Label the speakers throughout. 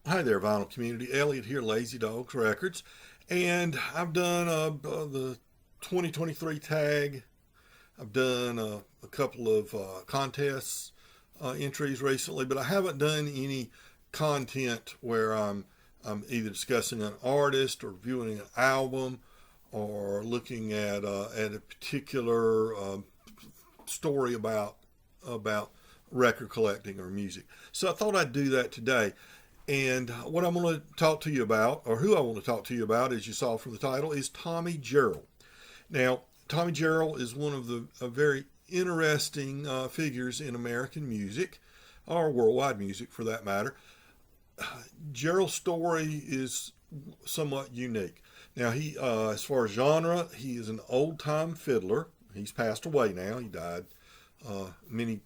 Speaker 1: Hi there, vinyl community. Elliot here, Lazy Dogs Records, and I've done the 2023 tag. I've done a couple of contests entries recently, but I haven't done any content where I'm either discussing an artist or viewing an album or looking at a particular story about record collecting or music. So I thought I'd do that today. And what I'm going to talk to you about, or who I want to talk to you about, as you saw from the title, is Tommy Jarrell. Now, Tommy Jarrell is one of the very interesting figures in American music, or worldwide music for that matter. Jarrell's story is somewhat unique. Now, as far as genre, he is an old-time fiddler. He's passed away now. He died many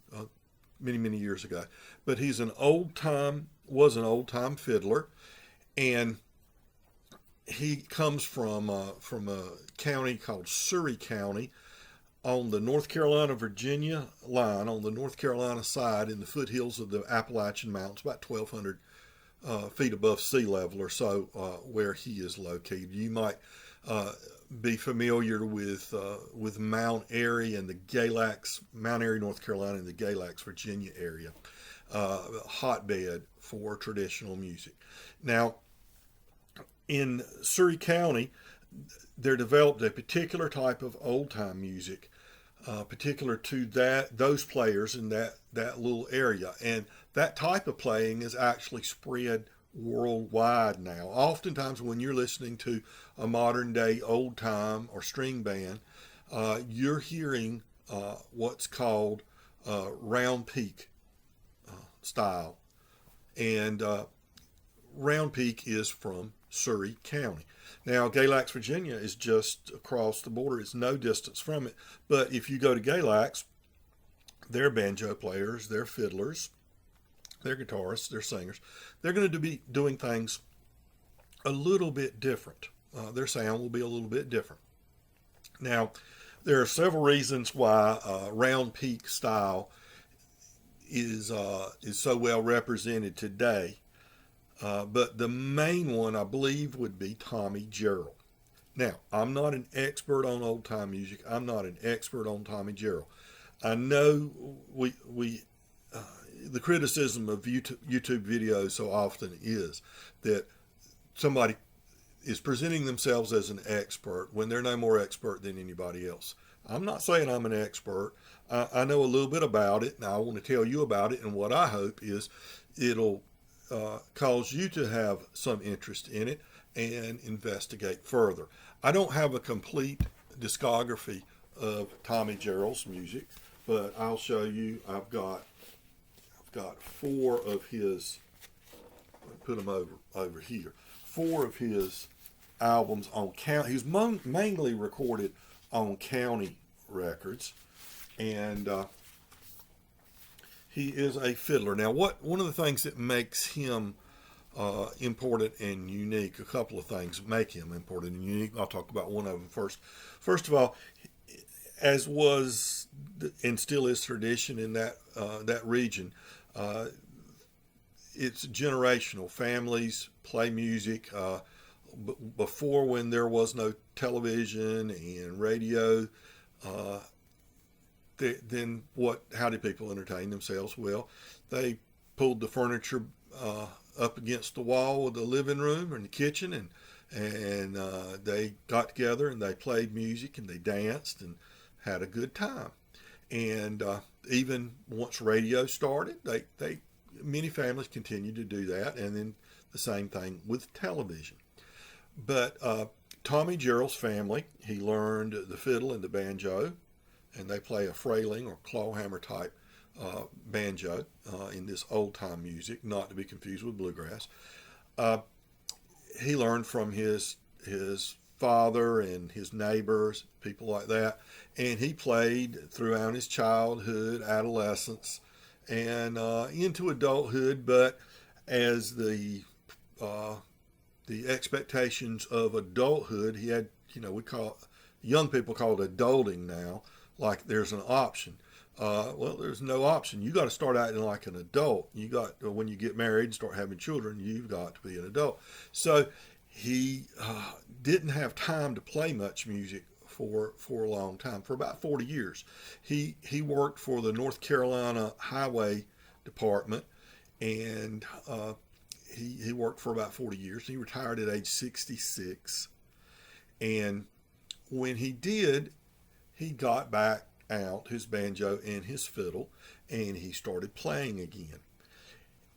Speaker 1: years ago. But he's was an old-time fiddler, and he comes from a county called Surry County on the North Carolina-Virginia line, on the North Carolina side in the foothills of the Appalachian Mountains, about 1,200 feet above sea level or so, where he is located. You might be familiar with Mount Airy and the Galax, Mount Airy, North Carolina, and the Galax, Virginia area, hotbed for traditional music. Now, in Surry County, they're developed a particular type of old time music, particular to those players in that little area, and that type of playing is actually spread worldwide now. Oftentimes, when you're listening to a modern day old time or string band, you're hearing what's called round peak style, and round peak is from Surry County. Now, Galax, Virginia is just across the border. It's no distance from it. But if you go to Galax, they're banjo players, they're fiddlers, they're guitarists, they're singers. They're going to be doing things a little bit different. Their sound will be a little bit different. Now, there are several reasons why round peak style is so well represented today. But the main one, I believe, would be Tommy Jarrell. Now, I'm not an expert on old time music. I'm not an expert on Tommy Jarrell. I know the criticism of YouTube videos so often is that somebody is presenting themselves as an expert when they're no more expert than anybody else. I'm not saying I'm an expert. I know a little bit about it, and I want to tell you about it, and what I hope is it'll cause you to have some interest in it and investigate further. I don't have a complete discography of Tommy Jarrell's music, but I'll show you. I've got four of his. Put them over here. Four of his albums on count. He's mainly recorded on county records, and he is a fiddler. Now, one of the things that makes him important and unique, a couple of things make him important and unique. I'll talk about one of them first. First of all, as was and still is tradition in that region, it's generational. Families play music. Before, when there was no television and radio, then how did people entertain themselves? Well, they pulled the furniture up against the wall of the living room or in the kitchen, and they got together and they played music and they danced and had a good time. And even once radio started, many families continued to do that, and then the same thing with television. But Tommy Jarrell's family, he learned the fiddle and the banjo, and they play a frailing or clawhammer type banjo in this old time music, not to be confused with bluegrass. He learned from his father and his neighbors, people like that, and he played throughout his childhood, adolescence, and into adulthood. But as the expectations of adulthood, he had, young people call it adulting now, like there's an option. Well, there's no option. You got to start acting like an adult. You got when you get married and start having children, you've got to be an adult. So he didn't have time to play much music for a long time, for about 40 years. He worked for the North Carolina Highway Department, and he worked for about 40 years. He retired at age 66, and when he did, he got back out his banjo and his fiddle, and he started playing again.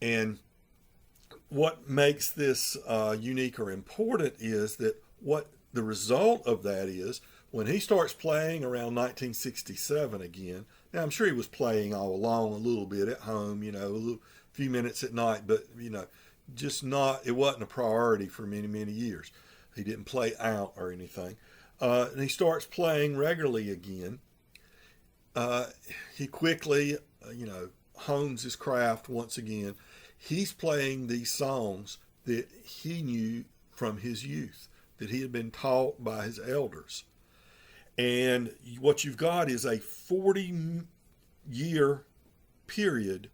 Speaker 1: And what makes this unique or important is that what the result of that is when he starts playing around 1967 again. Now, I'm sure he was playing all along a little bit at home, a few minutes at night, but, just not, it wasn't a priority for many, many years. He didn't play out or anything. And he starts playing regularly again. He quickly, hones his craft once again. He's playing these songs that he knew from his youth, that he had been taught by his elders. And what you've got is a 40-year period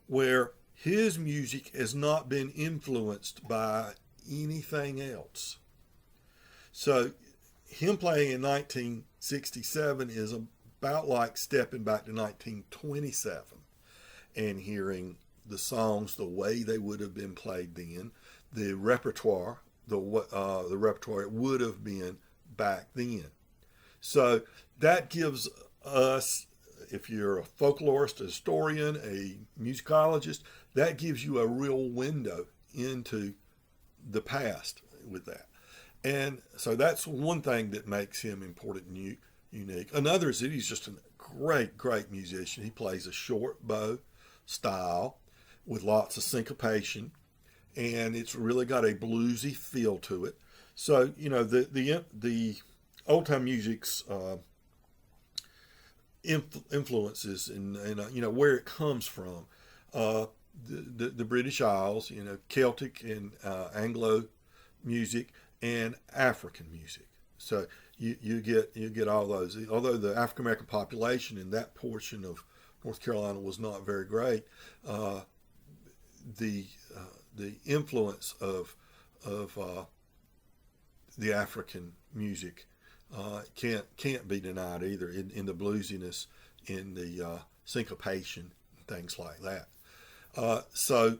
Speaker 1: where his music has not been influenced by anything else. So him playing in 1967 is about like stepping back to 1927 and hearing the songs the way they would have been played then, the repertoire, the repertoire it would have been back then. So that gives us, if you're a folklorist, a historian, a musicologist, that gives you a real window into the past with that. And so that's one thing that makes him important and unique. Another is that he's just a great, great musician. He plays a short bow style with lots of syncopation, and it's really got a bluesy feel to it. So, the old time music's influences and where it comes from. The British Isles, Celtic and Anglo music and African music. So you get all those. Although the African American population in that portion of North Carolina was not very great, the influence of the African music can't be denied either in the bluesiness, in the syncopation, things like that. So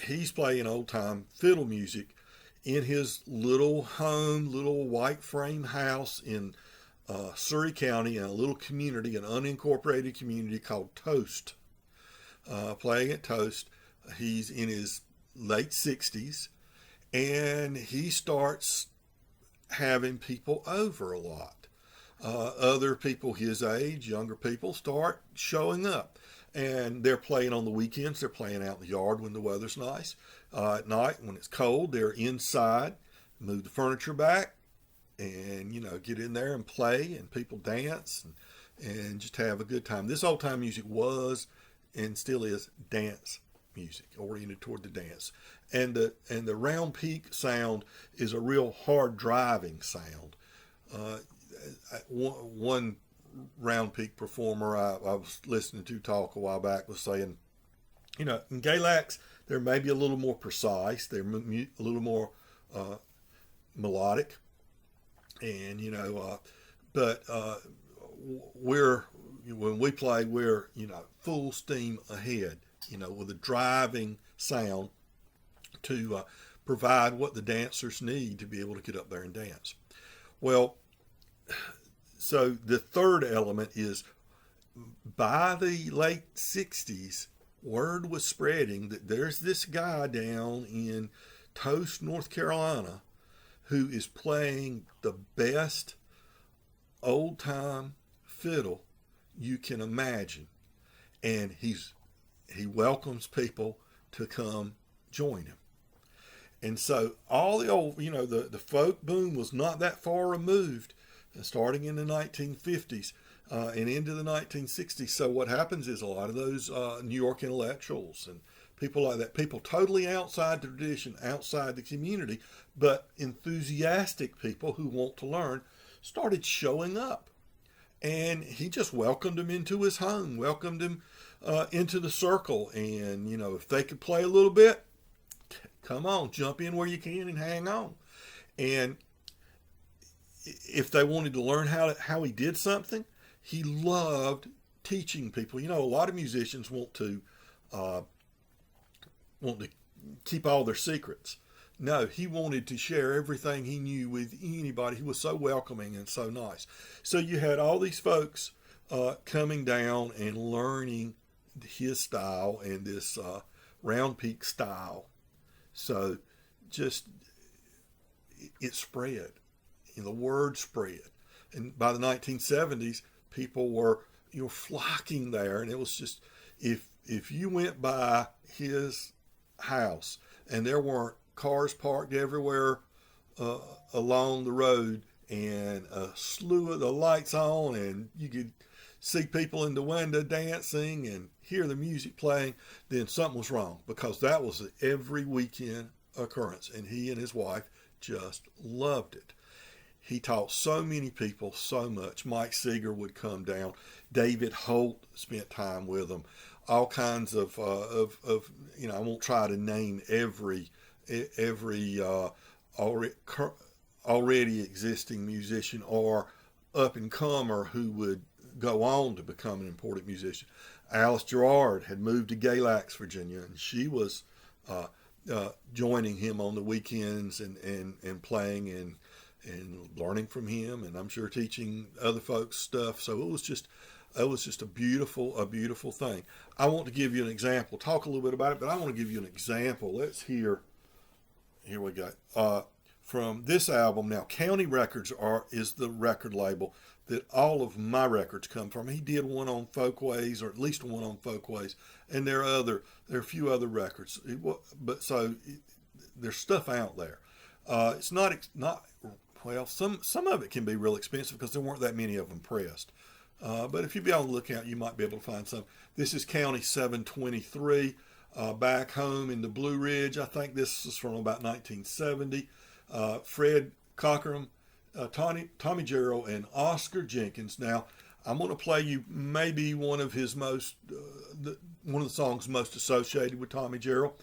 Speaker 1: he's playing old time fiddle music in his little home, little white frame house in Surry County, in a little community, an unincorporated community called Toast. Playing at Toast. He's in his late 60s, and he starts having people over a lot. Other people his age, younger people, start showing up. And they're playing on the weekends. They're playing out in the yard when the weather's nice. At night, when it's cold, they're inside. Move the furniture back and, get in there and play, and people dance and just have a good time. This old time music was and still is dance music, oriented toward the dance. And the round peak sound is a real hard driving sound. One round peak performer I was listening to talk a while back was saying, in Galax, they're maybe a little more precise. They're a little more melodic. And, but when we play, we're, full steam ahead, with a driving sound to provide what the dancers need to be able to get up there and dance. Well, so the third element is, by the late 60s, word was spreading that there's this guy down in Toast, North Carolina, who is playing the best old-time fiddle you can imagine. And he welcomes people to come join him. And so all the old, the folk boom was not that far removed, starting in the 1950s and into the 1960s. So what happens is a lot of those New York intellectuals and people like that, people totally outside the tradition, outside the community, but enthusiastic people who want to learn, started showing up. and he just welcomed him into his home, welcomed him into the circle. And, you know, if they could play a little bit, come on, jump in where you can and hang on. And if they wanted to learn how he did something, he loved teaching people. You know, a lot of musicians uh, want to keep all their secrets. No, he wanted to share everything he knew with anybody. He was so welcoming and so nice. So you had all these folks coming down and learning his style and this round peak style. So just it spread. The word spread. And by the 1970s, people were flocking there, and it was just if you went by his house and there weren't cars parked everywhere along the road and a slew of the lights on, and you could see people in the window dancing and hear the music playing, then something was wrong, because that was an every weekend occurrence, and he and his wife just loved it. He taught so many people so much. Mike Seeger would come down. David Holt spent time with him. All kinds of I won't try to name every already existing musician or up and comer who would go on to become an important musician. Alice Gerard had moved to Galax, Virginia, and she was joining him on the weekends and playing and learning from him, and I'm sure teaching other folks stuff. So it was just a beautiful thing. I want to give you an example, talk a little bit about it, but I want to give you an example. Let's hear. Here we go. From this album now, County Records is the record label that all of my records come from. He did one on Folkways, or at least one on Folkways, and there are a few other records. There's stuff out there. It's not well. Some of it can be real expensive because there weren't that many of them pressed. But if you be on the lookout, you might be able to find some. This is County 723. Back home in the Blue Ridge. I think this is from about 1970. Fred Cochran, Tommy Jarrell, and Oscar Jenkins. Now, I'm going to play you maybe one of his one of the songs most associated with Tommy Jarrell.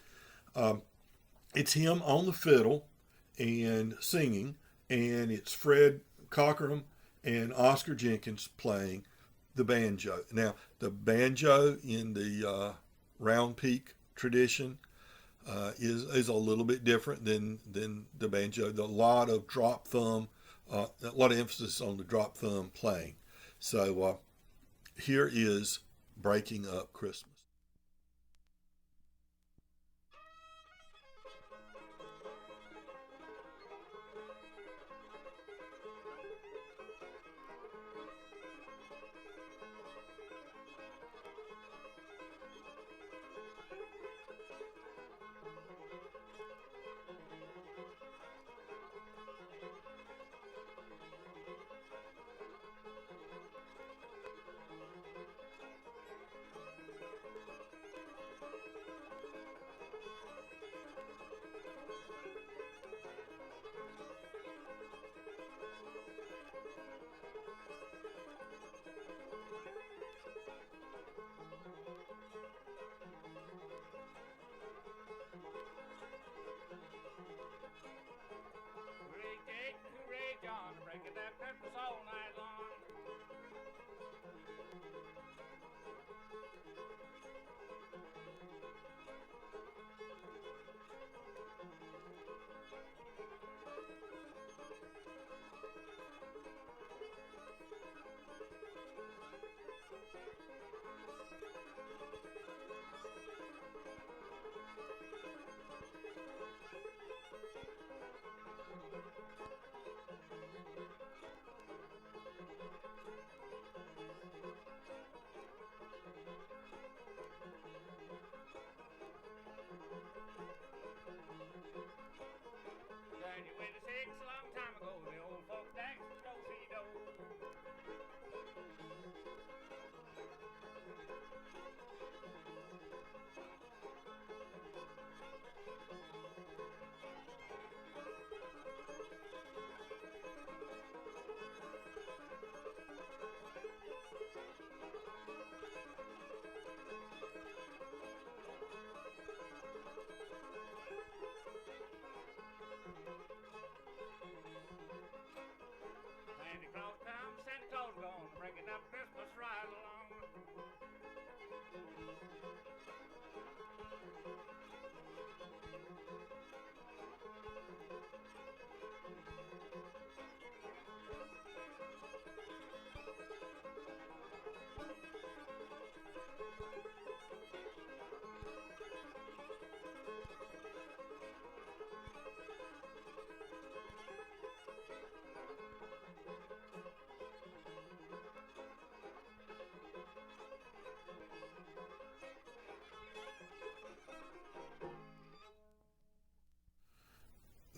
Speaker 1: It's him on the fiddle and singing, and it's Fred Cochran and Oscar Jenkins playing the banjo. Now, the banjo in the round peak tradition is a little bit different than the banjo. A lot of drop thumb, a lot of emphasis on the drop thumb playing. So here is Breaking Up Christmas.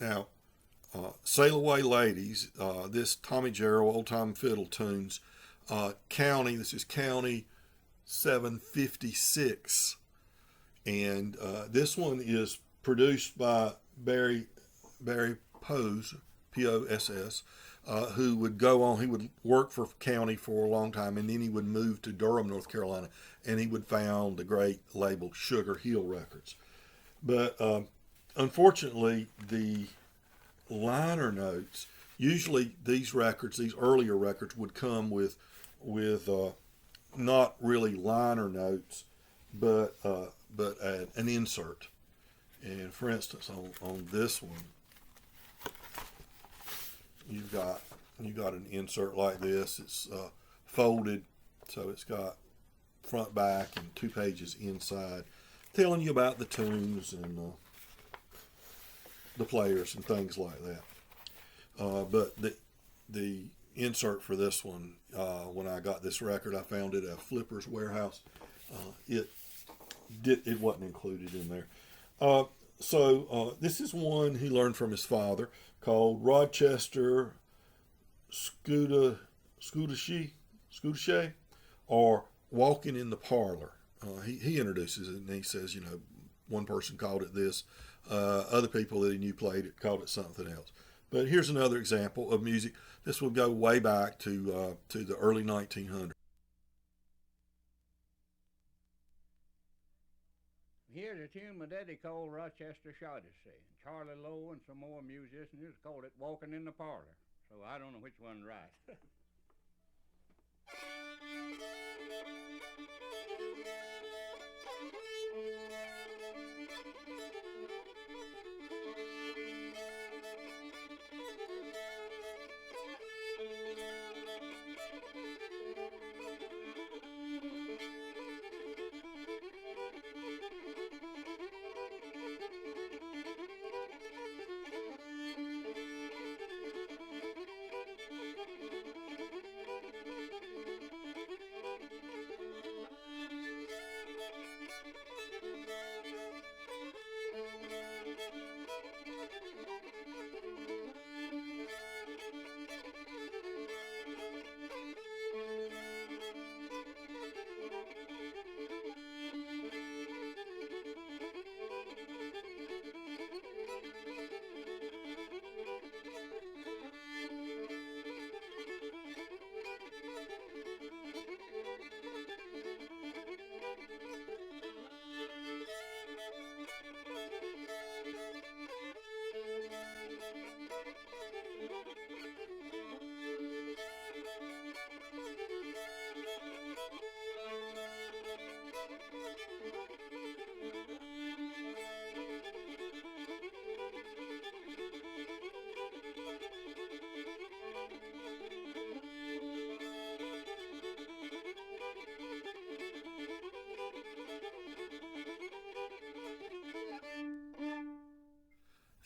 Speaker 1: Now, Sail Away Ladies, this Tommy Jarrell Old Time Fiddle tunes, County, this is County 756. And this one is produced by Barry Poss, P-O-S-S, who would go on, he would work for County for a long time, and then he would move to Durham, North Carolina, and he would found the great label Sugar Hill Records. But unfortunately, the liner notes, usually these records, these earlier records, would come with not really liner notes, but an insert. And for instance, on this one, you've got an insert like this. It's folded, so it's got front, back, and 2 pages inside, telling you about the tunes and the players and things like that. But the insert for this one, when I got this record, I found it at Flipper's Warehouse. It wasn't included in there. So this is one he learned from his father, called Rochester Scootashay, or Walking in the Parlor. He introduces it, and he says, one person called it this. Other people that he knew played it, called it something else. But here's another example of music. This will go way back to the early 1900s.
Speaker 2: Here's a tune my daddy called Rochester Shaughnessy. Charlie Lowe and some more musicians called it Walking in the Parlor. So I don't know which one's right.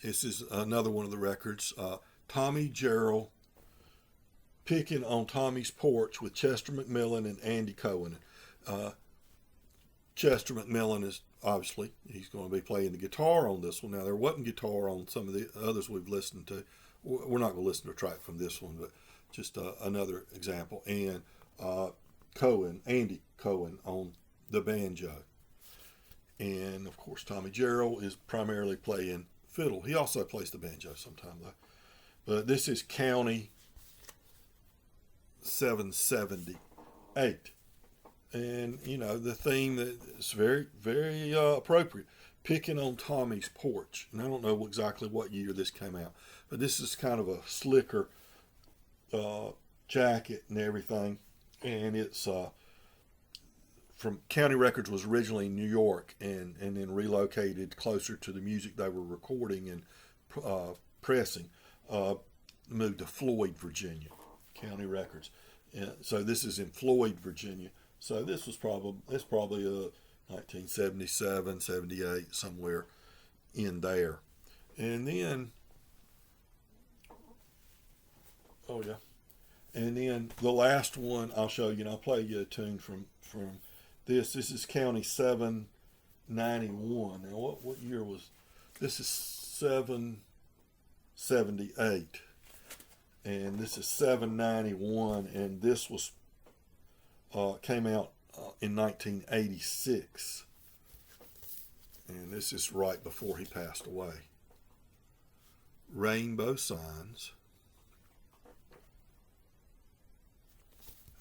Speaker 1: This is another one of the records. Tommy Jarrell, Picking on Tommy's Porch with Chester McMillan and Andy Cohen. Chester McMillan is obviously, he's going to be playing the guitar on this one. Now, there wasn't guitar on some of the others we've listened to. We're not going to listen to a track from this one, but just another example. And Andy Cohen on the banjo. And, of course, Tommy Jarrell is primarily playing fiddle. He also plays the banjo sometime, though. But this is County 778. And, the theme that is very, very appropriate. Picking on Tommy's Porch. And I don't know exactly what year this came out. But this is kind of a slicker jacket and everything. And it's from County Records, was originally in New York and then relocated closer to the music they were recording and pressing. Moved to Floyd, Virginia. County Records. So this is in Floyd, Virginia. So this was probably 1977, 78, somewhere in there. And then, and then the last one I'll show you, and I'll play you a tune from this. This is County 791. Now, what year was this? Is 78. And this is $7.91, and this was came out in 1986. And this is right before he passed away. Rainbow Signs.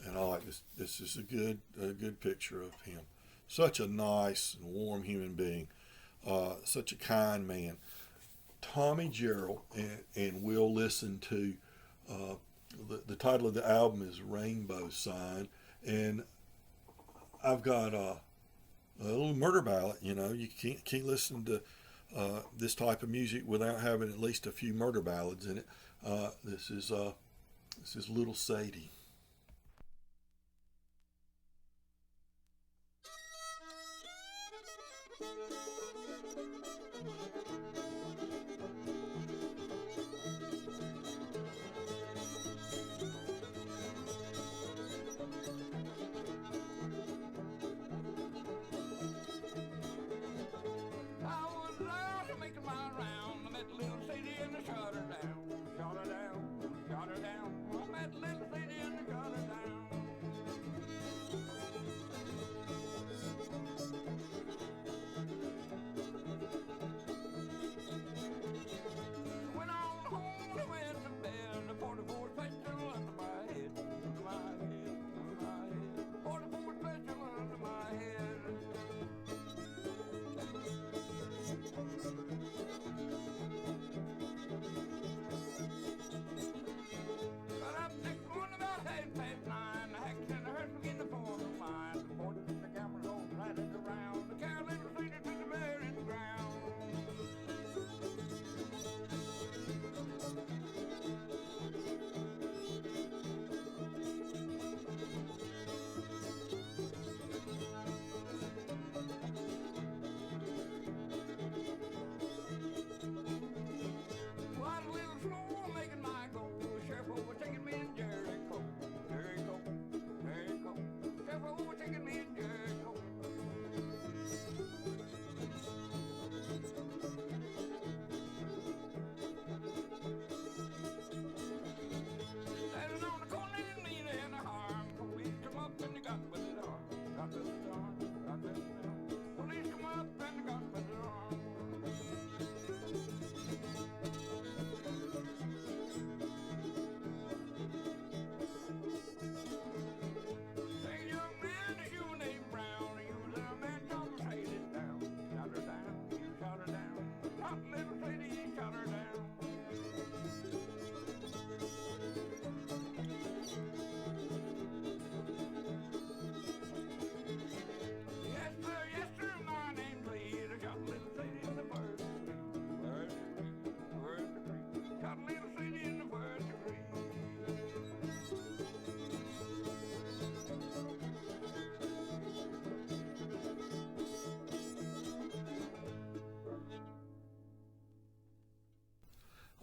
Speaker 1: And I like this. This is a good picture of him. Such a nice and warm human being. Such a kind man. Tommy Jarrell, and we'll listen to the title of the album is Rainbow Sign, and I've got a little murder ballad. You know, you can't listen to this type of music without having at least a few murder ballads in it. This is Little Sadie.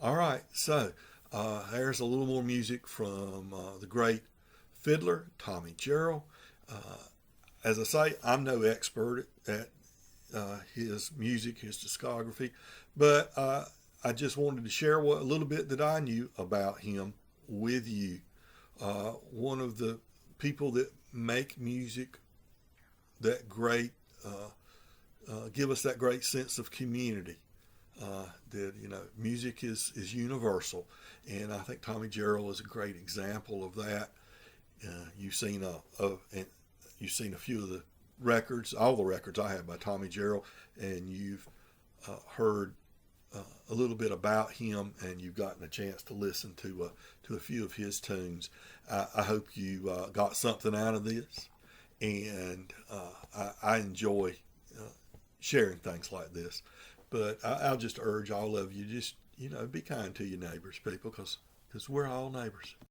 Speaker 1: All right, so there's a little more music from the great fiddler, Tommy Jarrell. As I say, I'm no expert at his music, his discography, but I just wanted to share a little bit that I knew about him with you. One of the people that make music that great, give us that great sense of community. That music is universal, and I think Tommy Jarrell is a great example of that. You've seen a few of the records, all the records I have by Tommy Jarrell, and you've heard a little bit about him, and you've gotten a chance to listen to a few of his tunes. I hope you got something out of this, and I enjoy sharing things like this. But I'll just urge all of you, just be kind to your neighbors, people, because we're all neighbors.